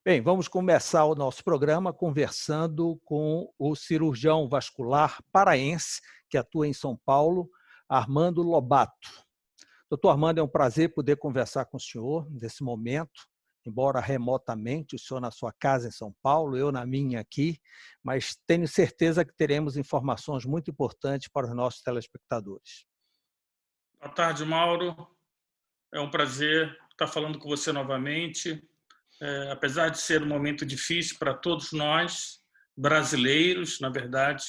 Bem, vamos começar o nosso programa conversando com o cirurgião vascular paraense que atua em São Paulo, Armando Lobato. Doutor Armando, é um prazer poder conversar com o senhor nesse momento, embora remotamente, o senhor na sua casa em São Paulo, eu na minha aqui, mas tenho certeza que teremos informações muito importantes para os nossos telespectadores. Boa tarde, Mauro. É um prazer estar falando com você novamente. Apesar de ser um momento difícil para todos nós, brasileiros, na verdade,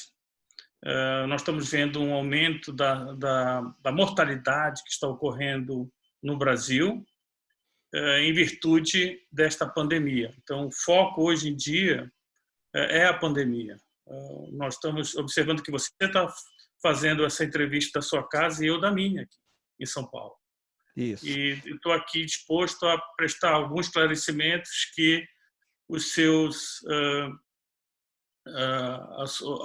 nós estamos vendo um aumento da mortalidade que está ocorrendo no Brasil em virtude desta pandemia. Então, o foco hoje em dia é a pandemia. Nós estamos observando que você está fazendo essa entrevista da sua casa e eu da minha, aqui em São Paulo. Isso. E estou aqui disposto a prestar alguns esclarecimentos que os seus,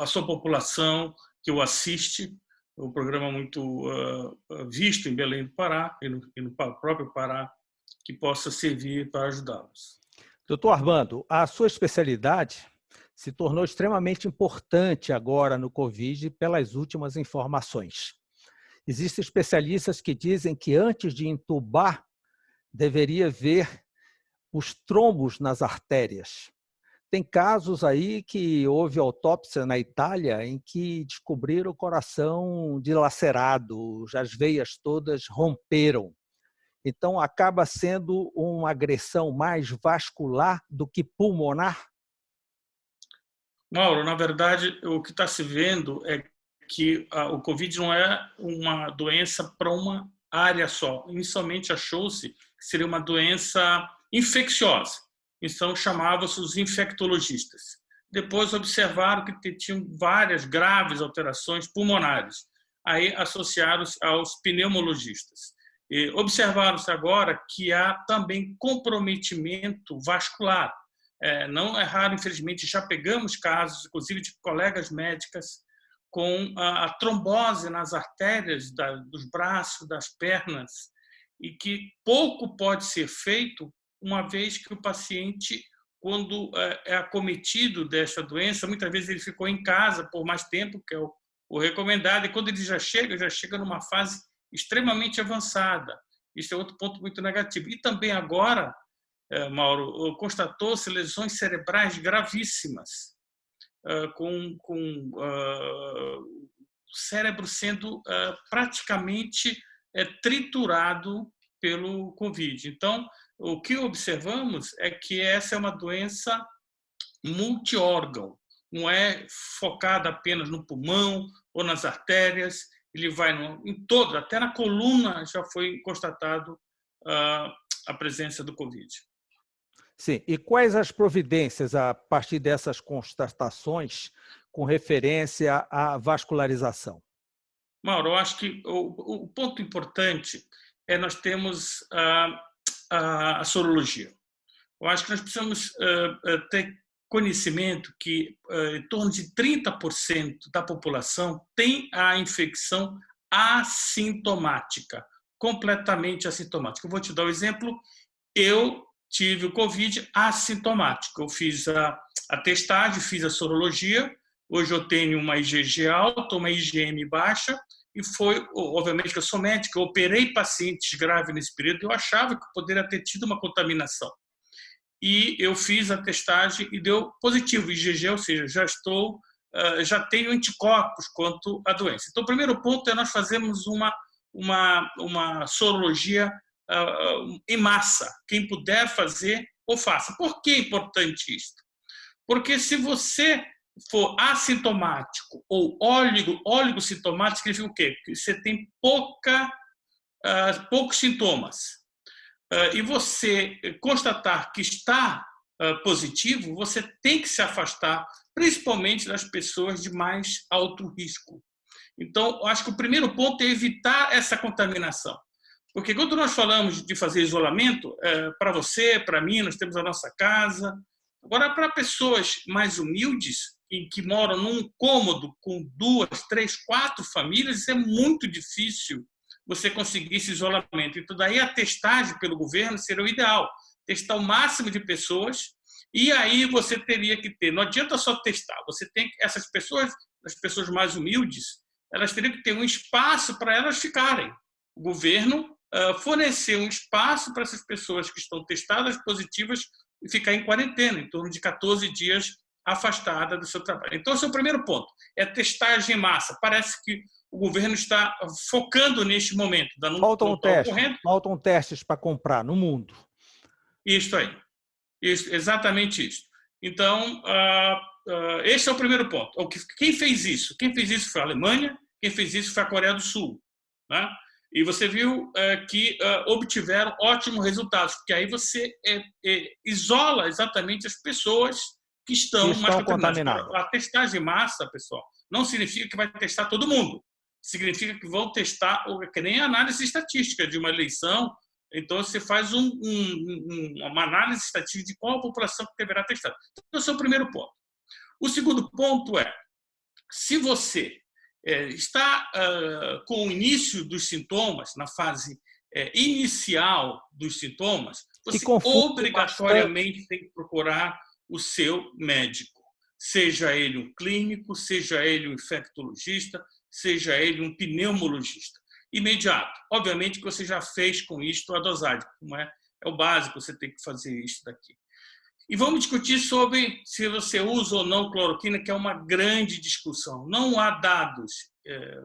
a sua população que o assiste, o programa muito visto em Belém do Pará e no próprio Pará, que possa servir para ajudá-los. Doutor Armando, a sua especialidade se tornou extremamente importante agora no Covid pelas últimas informações. Existem especialistas que dizem que antes de entubar, deveria ver os trombos nas artérias. Tem casos aí que houve autópsia na Itália em que descobriram o coração dilacerado, as veias todas romperam. Então, acaba sendo uma agressão mais vascular do que pulmonar? Mauro, na verdade, o que está se vendo é que o Covid não é uma doença para uma área só. Inicialmente achou-se que seria uma doença infecciosa. Então chamavam-se os infectologistas. Depois observaram que tinham várias graves alterações pulmonares. Aí associaram-se aos pneumologistas. E observaram-se agora que há também comprometimento vascular. Não é raro, infelizmente, já pegamos casos, inclusive de colegas médicas, com a trombose nas artérias dos braços, das pernas, e que pouco pode ser feito, uma vez que o paciente, quando é acometido desta doença, muitas vezes ele ficou em casa por mais tempo, que é o recomendado, e quando ele já chega numa fase extremamente avançada. Isso é outro ponto muito negativo. E também agora, Mauro, constatou-se lesões cerebrais gravíssimas, com o cérebro sendo praticamente triturado pelo Covid. Então, o que observamos é que essa é uma doença multiórgão, não é focada apenas no pulmão ou nas artérias, ele vai em todo, até na coluna já foi constatado a presença do Covid. Sim, e quais as providências a partir dessas constatações com referência à vascularização? Mauro, eu acho que o ponto importante é nós temos a sorologia. Eu acho que nós precisamos ter conhecimento que em torno de 30% da população tem a infecção assintomática, completamente assintomática. Eu vou te dar um exemplo. Eu tive o Covid assintomático. Eu fiz a testagem, fiz a sorologia. Hoje eu tenho uma IgG alta, uma IgM baixa, e foi, obviamente, que eu sou médico, eu operei pacientes graves nesse período, eu achava que poderia ter tido uma contaminação. E eu fiz a testagem e deu positivo, IgG, ou seja, já tenho anticorpos quanto à doença. Então, o primeiro ponto é nós fazermos uma sorologia em massa. Quem puder fazer, ou faça. Por que é importante isso? Porque se você for assintomático ou oligosintomático, significa o quê? Que você tem poucos sintomas. E você constatar que está positivo, você tem que se afastar, principalmente das pessoas de mais alto risco. Então, acho que o primeiro ponto é evitar essa contaminação. Porque quando nós falamos de fazer isolamento, para você, para mim, nós temos a nossa casa. Agora, para pessoas mais humildes, que moram num cômodo com 2, 3, 4 famílias, isso é muito difícil você conseguir esse isolamento. Então, daí a testagem pelo governo seria o ideal. Testar o máximo de pessoas E aí você teria que ter, não adianta só testar, você tem que, essas pessoas, as pessoas mais humildes, elas teriam que ter um espaço para elas ficarem. O governo fornecer um espaço para essas pessoas que estão testadas positivas e ficar em quarentena, em torno de 14 dias afastada do seu trabalho. Então, esse é o primeiro ponto, é testagem em massa. Parece que o governo está focando neste momento. Faltam testes para comprar no mundo. Isso aí. Exatamente isso. Então, esse é o primeiro ponto. Quem fez isso? Quem fez isso foi a Alemanha, quem fez isso foi a Coreia do Sul. Né? E você viu que obtiveram ótimos resultados, porque aí você isola exatamente as pessoas que estão mais contaminadas. A testagem em massa, pessoal, não significa que vai testar todo mundo. Significa que vão testar, que nem a análise estatística de uma eleição. Então, você faz uma análise estatística de qual a população que deverá testar. Então, esse é o primeiro ponto. O segundo ponto é, se você está com o início dos sintomas, na fase inicial dos sintomas, você obrigatoriamente tem que procurar o seu médico. Seja ele um clínico, seja ele um infectologista, seja ele um pneumologista. Imediato. Obviamente que você já fez com isto a dosagem, como é o básico, você tem que fazer isso daqui. E vamos discutir sobre se você usa ou não cloroquina, que é uma grande discussão. Não há dados,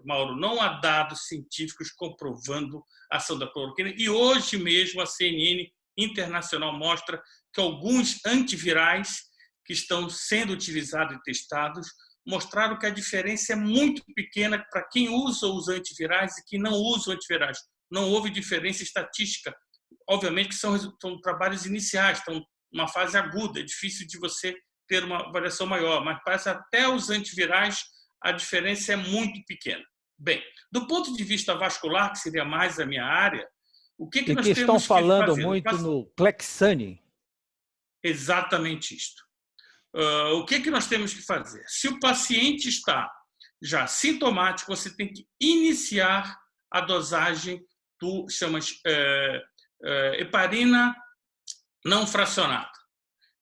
Mauro, não há dados científicos comprovando a ação da cloroquina. E hoje mesmo a CNN internacional mostra que alguns antivirais que estão sendo utilizados e testados mostraram que a diferença é muito pequena para quem usa os antivirais e quem não usa os antivirais. Não houve diferença estatística. Obviamente que são trabalhos iniciais, estão numa fase aguda, é difícil de você ter uma variação maior, mas parece até os antivirais a diferença é muito pequena. Bem, do ponto de vista vascular, que seria mais a minha área, o que nós temos que fazer? Estão falando muito no Clexane. Exatamente isto. O que nós temos que fazer? Se o paciente está já sintomático, você tem que iniciar a dosagem do heparina não fracionada.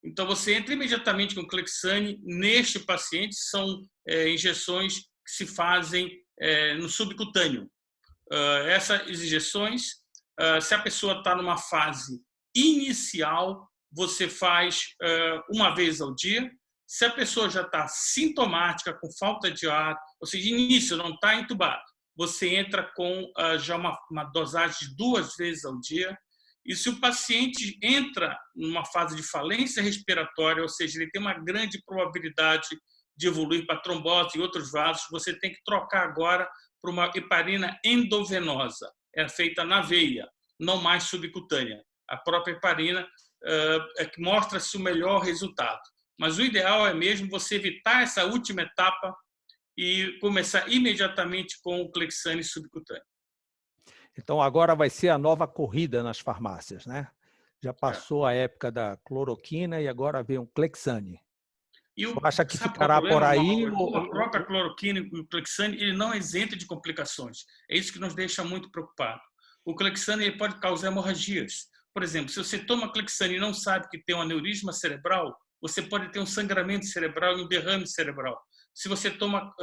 Então, você entra imediatamente com Clexane. Neste paciente, são injeções que se fazem no subcutâneo. Essas injeções, se a pessoa está numa fase inicial, você faz uma vez ao dia. Se a pessoa já está sintomática, com falta de ar, ou seja, de início não está entubado, você entra com já uma dosagem de 2 vezes ao dia. E se o paciente entra numa fase de falência respiratória, ou seja, ele tem uma grande probabilidade de evoluir para trombose e outros vasos, você tem que trocar agora para uma heparina endovenosa. É feita na veia, não mais subcutânea. A própria heparina é que mostra-se o melhor resultado. Mas o ideal é mesmo você evitar essa última etapa e começar imediatamente com o Clexane subcutâneo. Então, agora vai ser a nova corrida nas farmácias, né? Já passou a época da cloroquina e agora vem um Clexane. Você acha que ficará por aí? A própria cloroquina e o Clexane, ele não é isento de complicações. É isso que nos deixa muito preocupados. O Clexane ele pode causar hemorragias. Por exemplo, se você toma Clexane e não sabe que tem um aneurisma cerebral, você pode ter um sangramento cerebral e um derrame cerebral. Se você toma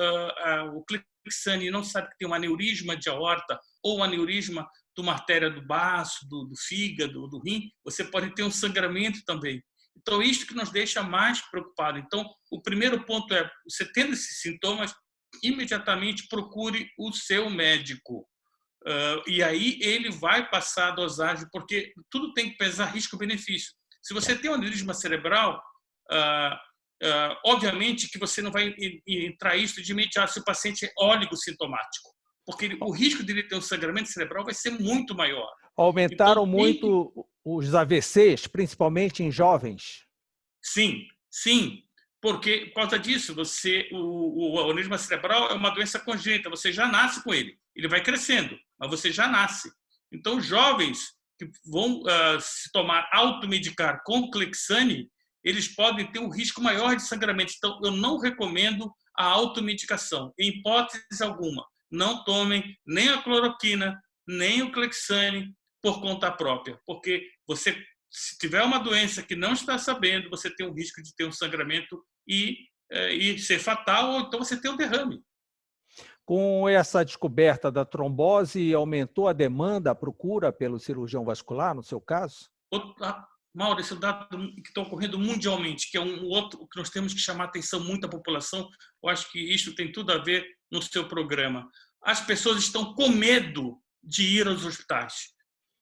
o Clexane e não sabe que tem um aneurisma de aorta ou um aneurisma de uma artéria do baço, do fígado, do rim, você pode ter um sangramento também. Então, isto que nos deixa mais preocupados. Então, o primeiro ponto é, você tendo esses sintomas, imediatamente procure o seu médico. E aí ele vai passar a dosagem, porque tudo tem que pesar risco-benefício. Se você tem um aneurisma cerebral, obviamente que você não vai entrar isso de imediato se o paciente é oligosintomático, porque o risco de ele ter um sangramento cerebral vai ser muito maior. Aumentaram muito os AVCs, principalmente em jovens? Sim, sim. Porque, por causa disso, o aneurisma cerebral é uma doença congênita, você já nasce com ele. Ele vai crescendo, mas você já nasce. Então, jovens que vão se automedicar com Clexane, eles podem ter um risco maior de sangramento. Então, eu não recomendo a automedicação, em hipótese alguma. Não tomem nem a cloroquina, nem o Clexane por conta própria, porque você se tiver uma doença que não está sabendo, você tem um risco de ter um sangramento e ser fatal, ou então você tem um derrame. Com essa descoberta da trombose, aumentou a demanda, a procura pelo cirurgião vascular, no seu caso? Mauro, esse é um dado que está ocorrendo mundialmente, que é um outro que nós temos que chamar a atenção muito à população. Eu acho que isso tem tudo a ver no seu programa. As pessoas estão com medo de ir aos hospitais.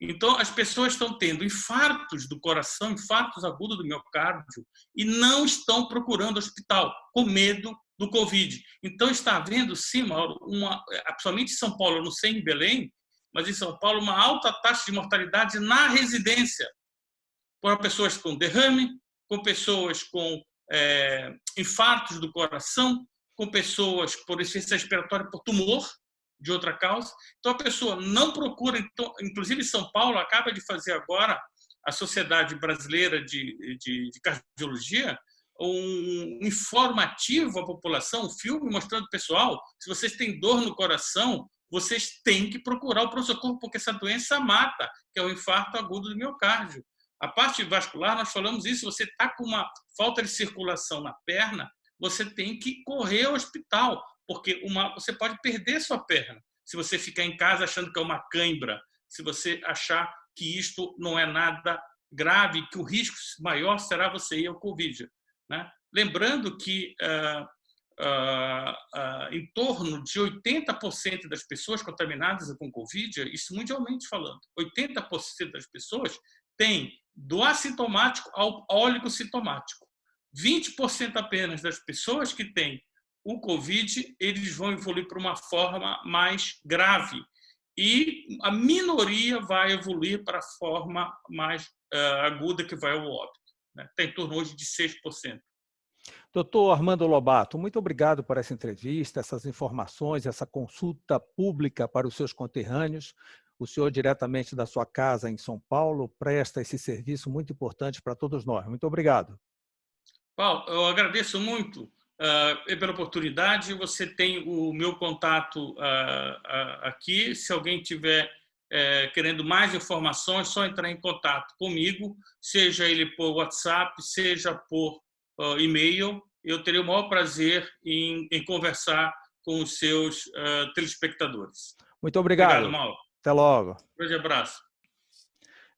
Então, as pessoas estão tendo infartos do coração, infartos agudos do miocárdio, e não estão procurando hospital, com medo do Covid. Então, está havendo, sim, Mauro, principalmente em São Paulo, eu não sei em Belém, mas em São Paulo, uma alta taxa de mortalidade na residência, por pessoas com derrame, com pessoas com infartos do coração, com pessoas por insuficiência respiratória por tumor de outra causa. Então, a pessoa não procura. Então, inclusive, São Paulo acaba de fazer agora, a Sociedade Brasileira de Cardiologia, um informativo à população, um filme mostrando ao pessoal, se vocês têm dor no coração, vocês têm que procurar o pronto-socorro, porque essa doença mata, que é o infarto agudo do miocárdio. A parte vascular, nós falamos isso, você está com uma falta de circulação na perna, você tem que correr ao hospital, porque você pode perder sua perna se você ficar em casa achando que é uma cãibra, se você achar que isto não é nada grave, que o risco maior será você ir ao Covid, né? Lembrando que em torno de 80% das pessoas contaminadas com Covid, isso mundialmente falando, 80% das pessoas têm do assintomático ao oligossintomático. 20% apenas das pessoas que têm o Covid, eles vão evoluir para uma forma mais grave. E a minoria vai evoluir para a forma mais aguda, que vai ao óbito, né? Tem em torno hoje de 6%. Doutor Armando Lobato, muito obrigado por essa entrevista, essas informações, essa consulta pública para os seus conterrâneos. O senhor, diretamente da sua casa em São Paulo, presta esse serviço muito importante para todos nós. Muito obrigado. Paulo, eu agradeço muito pela oportunidade. Você tem o meu contato aqui. Se alguém tiver querendo mais informações, é só entrar em contato comigo, seja ele por WhatsApp, seja por e-mail. Eu terei o maior prazer em conversar com os seus telespectadores. Muito obrigado. Obrigado, Mauro. Até logo. Um grande abraço.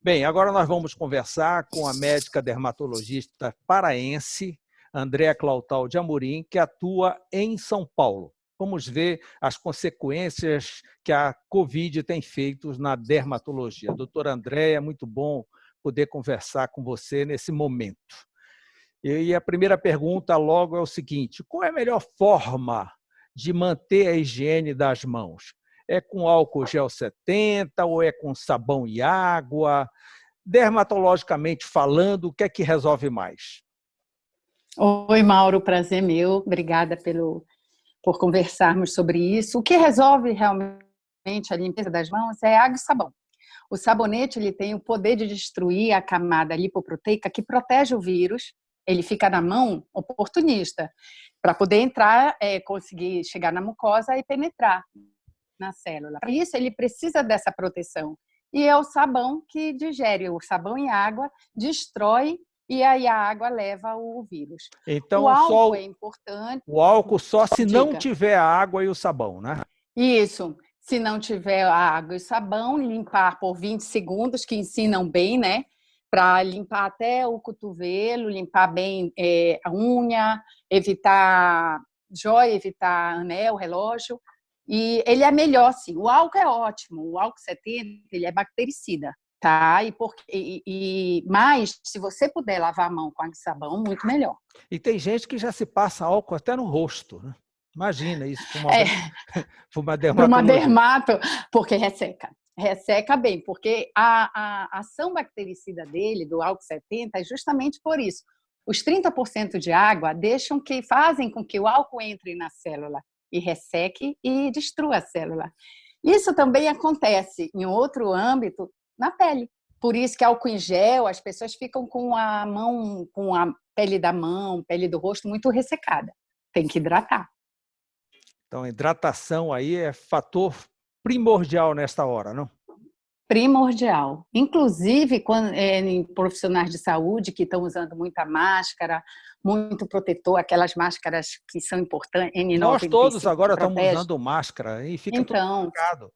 Bem, agora nós vamos conversar com a médica dermatologista paraense, Andréa Clautal de Amorim, que atua em São Paulo. Vamos ver as consequências que a Covid tem feito na dermatologia. Doutora Andréa, muito bom poder conversar com você nesse momento. E a primeira pergunta logo é o seguinte: qual é a melhor forma de manter a higiene das mãos? É com álcool gel 70 ou é com sabão e água? Dermatologicamente falando, o que é que resolve mais? Oi, Mauro, prazer meu. Obrigada por conversarmos sobre isso. O que resolve realmente a limpeza das mãos é água e sabão. O sabonete ele tem o poder de destruir a camada lipoproteica que protege o vírus. Ele fica na mão oportunista para poder entrar, conseguir chegar na mucosa e penetrar na célula. Para isso, ele precisa dessa proteção. E é o sabão que digere. O sabão e água destrói e aí a água leva o vírus. Então, o álcool é importante. O álcool só se não tiver a água e o sabão, né? Isso. Se não tiver a água e o sabão, limpar por 20 segundos, que ensinam bem, né? Para limpar até o cotovelo, limpar bem a unha, evitar joia, evitar anel, relógio. E ele é melhor, sim. O álcool é ótimo. O álcool 70, ele é bactericida, tá? Mas, se você puder lavar a mão com água e sabão, muito melhor. E tem gente que já se passa álcool até no rosto, né? Imagina isso para uma dermatologia. Para uma dermato, porque resseca. Resseca bem, porque a ação bactericida dele, do álcool 70, é justamente por isso. Os 30% de água fazem com que o álcool entre na célula e resseque e destrua a célula. Isso também acontece em outro âmbito, na pele. Por isso que álcool em gel, as pessoas ficam com a mão, com a pele da mão, pele do rosto muito ressecada. Tem que hidratar. Então, a hidratação aí é fator primordial nesta hora, não? Primordial. Inclusive, em profissionais de saúde que estão usando muita máscara, muito protetor, aquelas máscaras que são importantes, Nós N95 todos que agora estamos protege. usando máscara e fica tudo Então, complicado.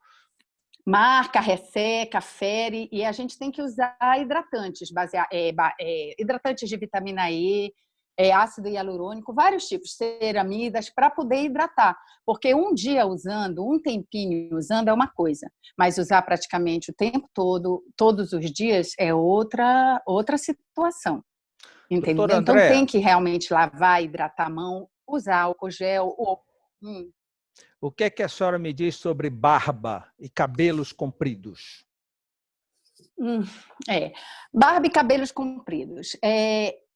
marca, resseca, fere, e a gente tem que usar hidratantes, hidratantes de vitamina E, ácido hialurônico, vários tipos, ceramidas, para poder hidratar. Porque um dia usando, um tempinho usando é uma coisa, mas usar praticamente o tempo todo, todos os dias, é outra situação. Doutor Entendeu? Então André, tem que realmente lavar, hidratar a mão, usar álcool gel. o que é que a senhora me diz sobre barba e cabelos compridos? Barba e cabelos compridos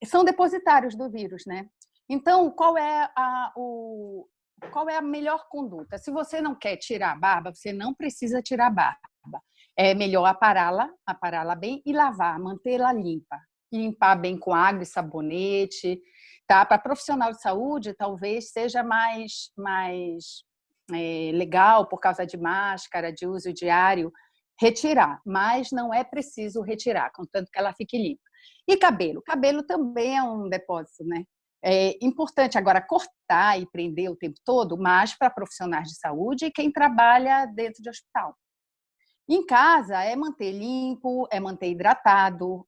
são depositários do vírus, né? Então, qual é a melhor conduta? Se você não quer tirar a barba, você não precisa tirar a barba. É melhor apará-la bem e lavar, mantê-la limpa. Limpar bem com água e sabonete. Tá? Para profissional de saúde, talvez seja mais legal, por causa de máscara, de uso diário, retirar, mas não é preciso retirar, contanto que ela fique limpa. E cabelo? Cabelo também é um depósito, né? É importante agora cortar e prender o tempo todo, mas para profissionais de saúde e quem trabalha dentro de hospital. Em casa é manter limpo, é manter hidratado,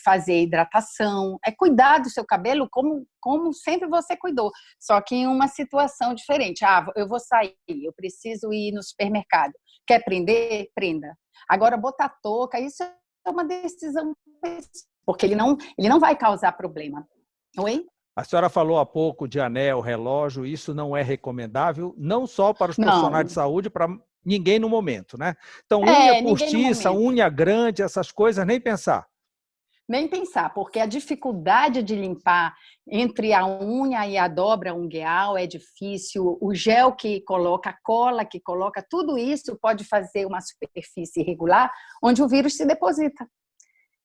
fazer hidratação, é cuidar do seu cabelo como sempre você cuidou, só que em uma situação diferente. Eu vou sair, eu preciso ir no supermercado. Quer prender? Prenda. Agora, botar touca, isso é uma decisão, porque ele não vai causar problema. Oi? A senhora falou há pouco de anel, relógio, isso não é recomendável, não só para os profissionais Não. de saúde, para ninguém no momento, né? Então, unha postiça, unha grande, essas coisas, nem pensar. Nem pensar, porque a dificuldade de limpar entre a unha e a dobra ungueal é difícil, o gel que coloca, a cola que coloca, tudo isso pode fazer uma superfície irregular onde o vírus se deposita.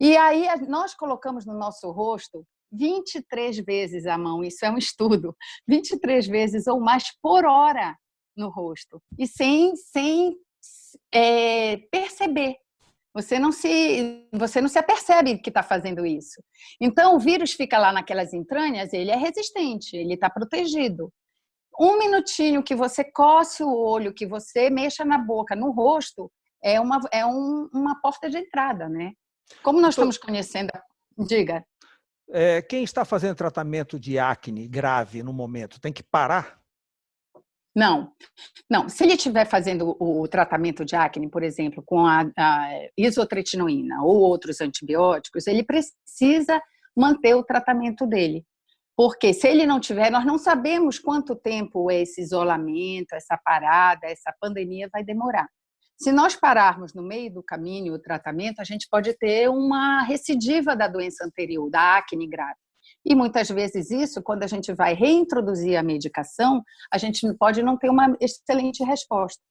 E aí nós colocamos no nosso rosto 23 vezes a mão, isso é um estudo, 23 vezes ou mais por hora no rosto, e sem perceber. Você não se apercebe que está fazendo isso. Então, o vírus fica lá naquelas entranhas, ele é resistente, ele está protegido. Um minutinho que você coce o olho, que você mexa na boca, no rosto, é uma porta de entrada, né? Como nós estamos conhecendo... Diga. Quem está fazendo tratamento de acne grave no momento, tem que parar? Não. Se ele estiver fazendo o tratamento de acne, por exemplo, com a isotretinoína ou outros antibióticos, ele precisa manter o tratamento dele. Porque se ele não tiver, nós não sabemos quanto tempo esse isolamento, essa parada, essa pandemia vai demorar. Se nós pararmos no meio do caminho o tratamento, a gente pode ter uma recidiva da doença anterior, da acne grave. E muitas vezes isso, quando a gente vai reintroduzir a medicação, a gente pode não ter uma excelente resposta.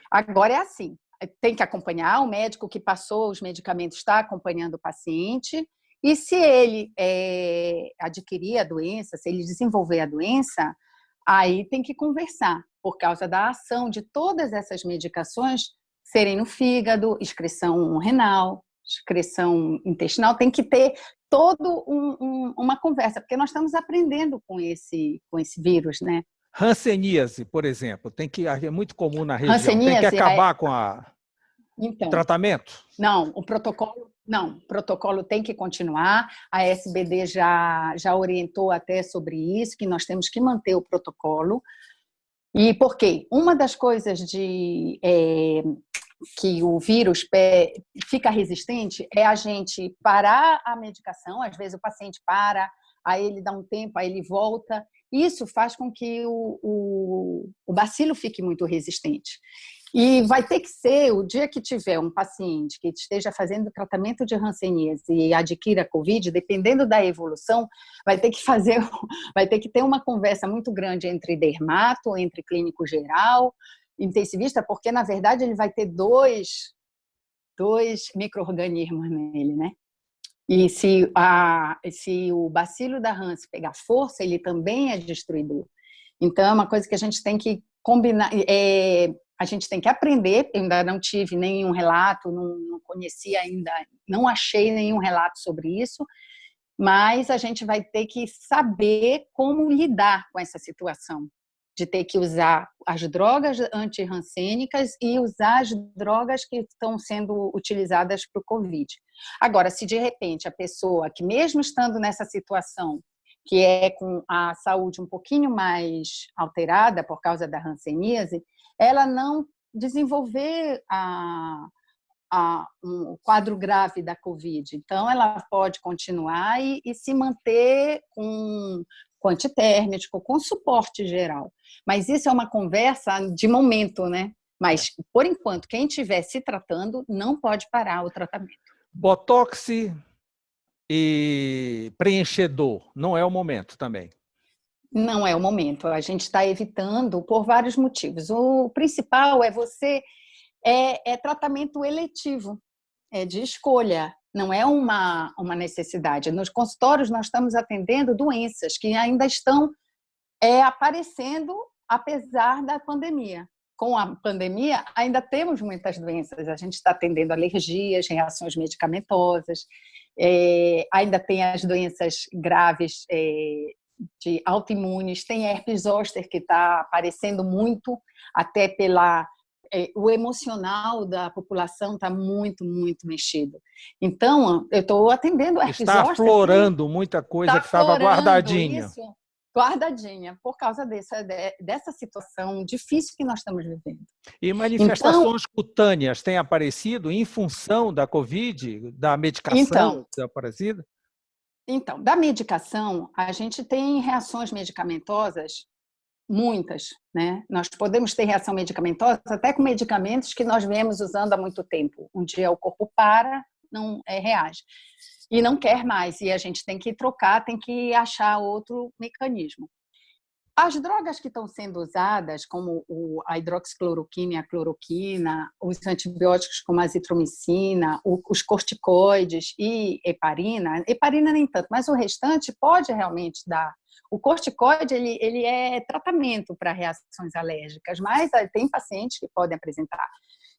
Agora é assim, tem que acompanhar, o médico que passou os medicamentos está acompanhando o paciente, e se ele adquirir a doença, se ele desenvolver a doença, aí tem que conversar, por causa da ação de todas essas medicações serem no fígado, excreção renal, excreção intestinal, tem que ter toda uma conversa, porque nós estamos aprendendo com esse vírus, né? Hanseníase, por exemplo, é muito comum na região, tem que acabar com o tratamento? Não, o protocolo tem que continuar, a SBD já orientou até sobre isso, que nós temos que manter o protocolo. E por quê? Uma das coisas que o vírus fica resistente é a gente parar a medicação, às vezes o paciente para, aí ele dá um tempo, aí ele volta. Isso faz com que o bacilo fique muito resistente. E vai ter que ser, o dia que tiver um paciente que esteja fazendo tratamento de hanseníase e adquira Covid, dependendo da evolução, vai ter que ter uma conversa muito grande entre dermato, entre clínico geral, intensivista, porque, na verdade, ele vai ter dois micro-organismos nele, né? E se o bacilo da Hanse pegar força, ele também é destruidor. Então, é uma coisa que a gente tem que combinar, a gente tem que aprender. Eu ainda não tive nenhum relato, não conheci ainda, não achei nenhum relato sobre isso, mas a gente vai ter que saber como lidar com essa situação, de ter que usar as drogas antirrancênicas e usar as drogas que estão sendo utilizadas para o Covid. Agora, se de repente a pessoa que mesmo estando nessa situação, que é com a saúde um pouquinho mais alterada por causa da hanseníase, ela não desenvolver um quadro grave da Covid. Então, ela pode continuar e se manter com antitérmico, com suporte geral. Mas isso é uma conversa de momento, né? Mas, por enquanto, quem estiver se tratando não pode parar o tratamento. Botox e preenchedor, não é o momento também? Não é o momento. A gente está evitando por vários motivos. O principal é tratamento eletivo, é de escolha, não é uma necessidade. Nos consultórios, nós estamos atendendo doenças que ainda estão aparecendo, apesar da pandemia. Com a pandemia, ainda temos muitas doenças. A gente está atendendo alergias, reações medicamentosas, ainda tem as doenças graves de autoimunes, tem herpes zoster que está aparecendo muito, até o emocional da população está muito, muito mexido. Então, eu estou atendendo herpes zoster. Está aflorando muita coisa que estava guardadinha. Isso, guardadinha, por causa dessa situação difícil que nós estamos vivendo. E manifestações cutâneas têm aparecido em função da Covid, da medicação que tem aparecido? Então, da medicação, a gente tem reações medicamentosas, muitas, né? Nós podemos ter reação medicamentosa até com medicamentos que nós viemos usando há muito tempo. Um dia o corpo não reage e não quer mais, e a gente tem que trocar, tem que achar outro mecanismo. As drogas que estão sendo usadas, como a hidroxicloroquina e a cloroquina, os antibióticos como a azitromicina, os corticoides e heparina nem tanto, mas o restante pode realmente dar. O corticoide ele é tratamento para reações alérgicas, mas tem pacientes que podem apresentar.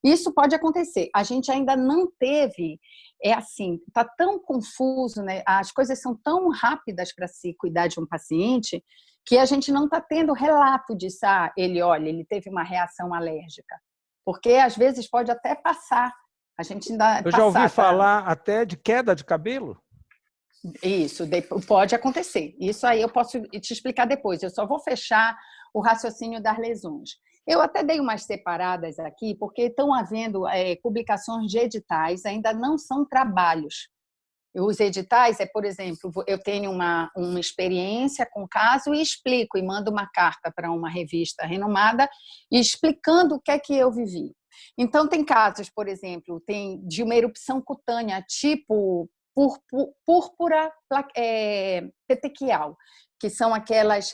Isso pode acontecer. A gente ainda não teve, está tão confuso, né? As coisas são tão rápidas para se cuidar de um paciente que a gente não está tendo relato disso. Ele teve uma reação alérgica. Porque, às vezes, pode até passar. A gente ainda Eu já ouvi falar até de queda de cabelo. Isso, pode acontecer. Isso aí eu posso te explicar depois. Eu só vou fechar o raciocínio das lesões. Eu até dei umas separadas aqui, porque estão havendo publicações de editais, ainda não são trabalhos. Os editais por exemplo, eu tenho uma experiência com o caso e explico, e mando uma carta para uma revista renomada explicando o que é que eu vivi. Então, tem casos, por exemplo, tem de uma erupção cutânea, tipo púrpura petequial, que são aquelas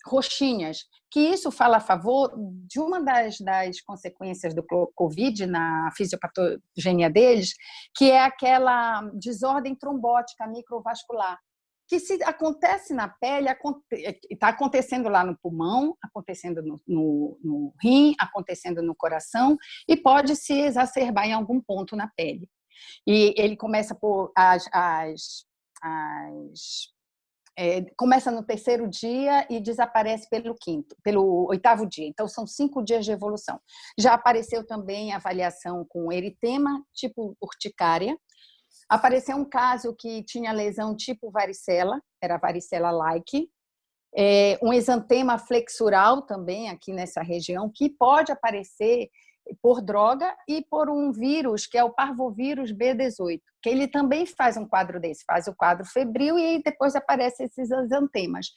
roxinhas, que isso fala a favor de uma das consequências do Covid na fisiopatogenia deles, que é aquela desordem trombótica microvascular, que se acontece na pele, está acontecendo lá no pulmão, acontecendo no rim, acontecendo no coração, e pode se exacerbar em algum ponto na pele. E ele começa por começa no terceiro dia e desaparece pelo oitavo dia. Então, são 5 dias de evolução. Já apareceu também avaliação com eritema, tipo urticária. Apareceu um caso que tinha lesão tipo varicela, era varicela-like. Um exantema flexural também aqui nessa região, que pode aparecer por droga e por um vírus, que é o parvovírus B18, que ele também faz um quadro desse, faz o quadro febril e depois aparecem esses exantemas.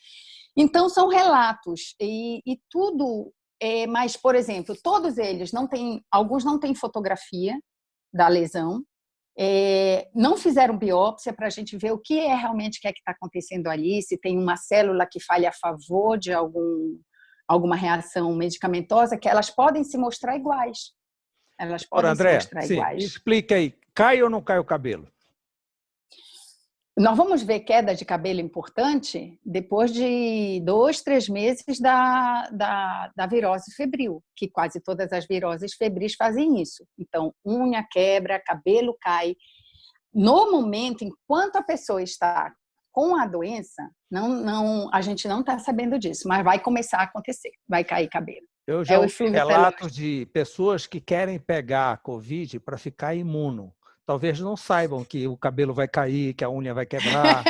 Então, são relatos e tudo, mas, por exemplo, todos eles alguns não têm fotografia da lesão, não fizeram biópsia para a gente ver o que realmente que está acontecendo ali, se tem uma célula que falha a favor de alguma reação medicamentosa, que elas podem se mostrar iguais. Elas podem André, se mostrar iguais. Explica aí, cai ou não cai o cabelo? Nós vamos ver queda de cabelo importante depois de 2, 3 meses da virose febril, que quase todas as viroses febris fazem isso. Então, unha quebra, cabelo cai. No momento, enquanto a pessoa está com a doença, a gente não está sabendo disso, mas vai começar a acontecer, vai cair cabelo. Eu já ouvi relatos de pessoas que querem pegar a Covid para ficar imuno. Talvez não saibam que o cabelo vai cair, que a unha vai quebrar.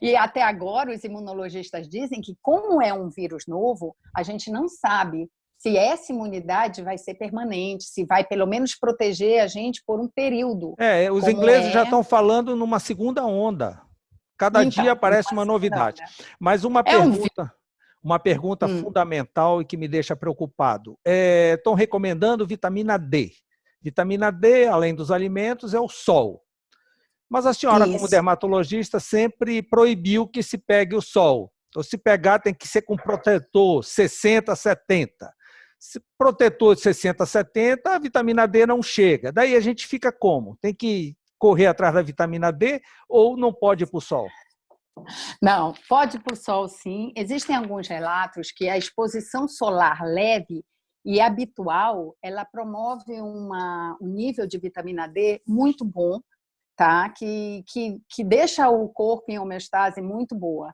E até agora os imunologistas dizem que, como é um vírus novo, a gente não sabe se essa imunidade vai ser permanente, se vai pelo menos proteger a gente por um período. Os ingleses já estão falando numa segunda onda. Cada dia aparece uma novidade. Mas uma pergunta fundamental e que me deixa preocupado. Estão recomendando vitamina D. Vitamina D, além dos alimentos, é o sol. Mas a senhora, como dermatologista, sempre proibiu que se pegue o sol. Então, se pegar, tem que ser com protetor 60, 70. Se protetor de 60, 70, a vitamina D não chega. Daí a gente fica como? Tem que correr atrás da vitamina D ou não pode ir para o sol? Não, pode ir para o sol, sim. Existem alguns relatos que a exposição solar leve e habitual, ela promove um nível de vitamina D muito bom, tá? Que deixa o corpo em homeostase muito boa.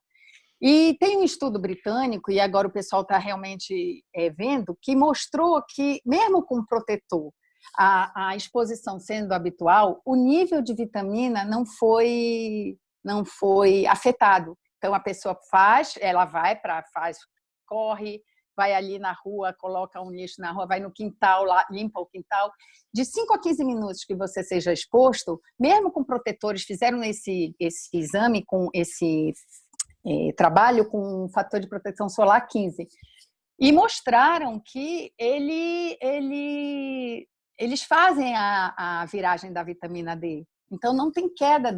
E tem um estudo britânico, e agora o pessoal está realmente vendo, que mostrou que, mesmo com protetor, a exposição sendo habitual, o nível de vitamina não foi afetado. Então, a pessoa corre, vai ali na rua, coloca um lixo na rua, vai no quintal, lá, limpa o quintal. De 5 a 15 minutos que você seja exposto, mesmo com protetores, fizeram esse exame, com esse trabalho com fator de proteção solar 15, e mostraram que eles fazem a viragem da vitamina D. Então, não tem queda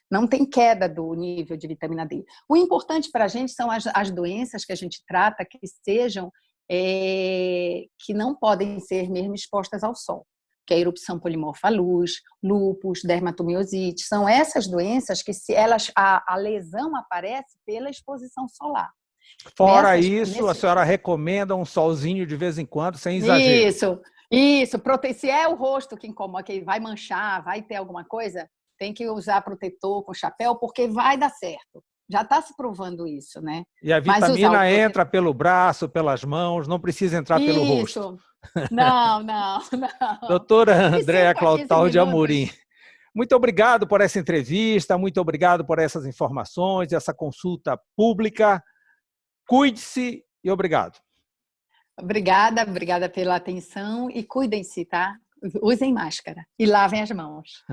não tem queda do nível de vitamina D. O importante para a gente são as doenças que a gente trata que sejam, que não podem ser mesmo expostas ao sol, que é a erupção polimorfa à luz, lúpus, dermatomiosite. São essas doenças que a lesão aparece pela exposição solar. Fora isso, a senhora recomenda um solzinho de vez em quando, sem exagero. Isso. Se é o rosto que incomoda, que vai manchar, vai ter alguma coisa, tem que usar protetor com chapéu, porque vai dar certo. Já está se provando isso, né? E a vitamina entra pelo braço, pelas mãos, não precisa entrar pelo rosto. Não. Doutora Andréa Clotalde Amorim, muito obrigado por essa entrevista, muito obrigado por essas informações, essa consulta pública. Cuide-se e obrigado. Obrigada pela atenção e cuidem-se, tá? Usem máscara e lavem as mãos.